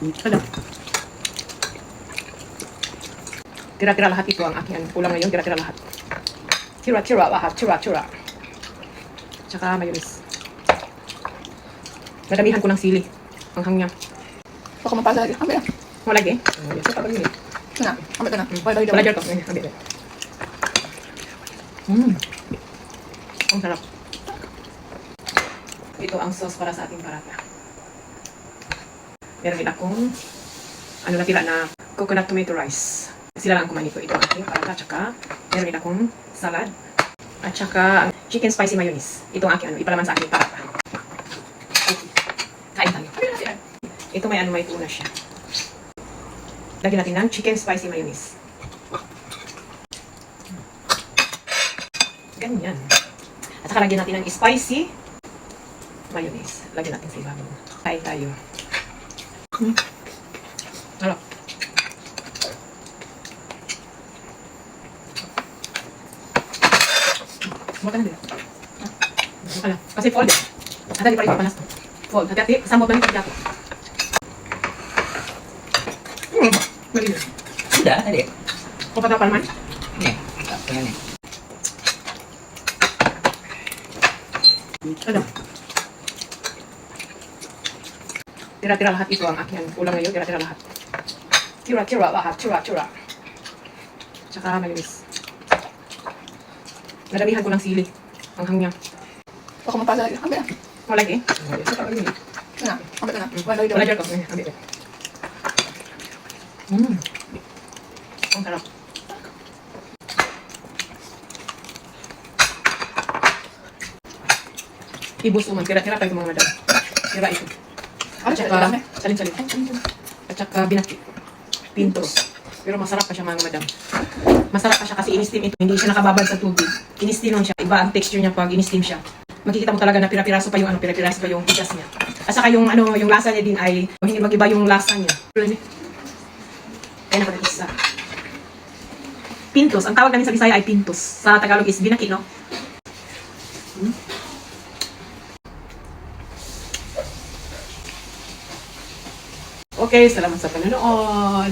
Ano? Tira-tira lahat ito ang aking ulam ngayon. Tira-tira lahat. Tira-tira lahat. Tira-tira. Tsaka mayonnaise. Nadamihan ko ng sili. Ang hangnya. Baka mapasa lagi. Ambil lah. Mau lagi? Ito pa ba yun eh? Kena. Ambil kena. Wala dyan to. Ambil. Ang sarap. Ito ang sauce para sa ating parata. Meron din akong natira na coconut tomato rice. Sila lang kumain ito. Ito ang ating parata. Tsaka meron din akong salad. At tsaka chicken spicy mayonnaise. Ito ang aking ipalaman sa aking parata. Okay. Kain tayo. Ito may tuna siya. Lagyan natin ng chicken spicy mayonnaise. Ganyan. At saka lagyan natin ng spicy mayonnaise. Lagyan natin sa ibabaw. Kain tayo. Harap. Buka na din. Ala, kasi fold. Ada di pa rin panas. Fold. Hati-hati, sambot na rin ako. Malinis. Sudah tadi. Kau patah palman? Nih, tinggal nih. Ano? Tira-tira lahat ito ang aking ulam ngayon. Tira-tira lahat. Tira-tira lahat. Tira-tira. Tsaka mayonnaise. Nadamihan ko ng sili. Ang hangnya. Baka mapasa lagi. Ambil lah. Mau lagi? Ito pa ba yun eh? Kena. Ambil kena. Wala dyan to. Ambil ito. Ang sarap. Ibus naman. Tira-tira tayo mga madam. Tira ito. At saka, salin-salin. At saka binati. Pintos. Pero masarap pa siya mga madam. Masarap pa siya kasi in-steam ito. Hindi siya nakababad sa tubig. In-steam lang siya. Iba ang texture niya pag in-steam siya. Makikita mo talaga na pira-piraso pa yung pira-piraso pa yung tigas niya. At saka yung yung lasa niya din ay hindi mag-iba yung lasa niya. Kaya naman isa. Pintos. Ang tawag namin sa Bisaya ay pintos. Sa Tagalog is binaki, no? Okay, salamat sa panonood.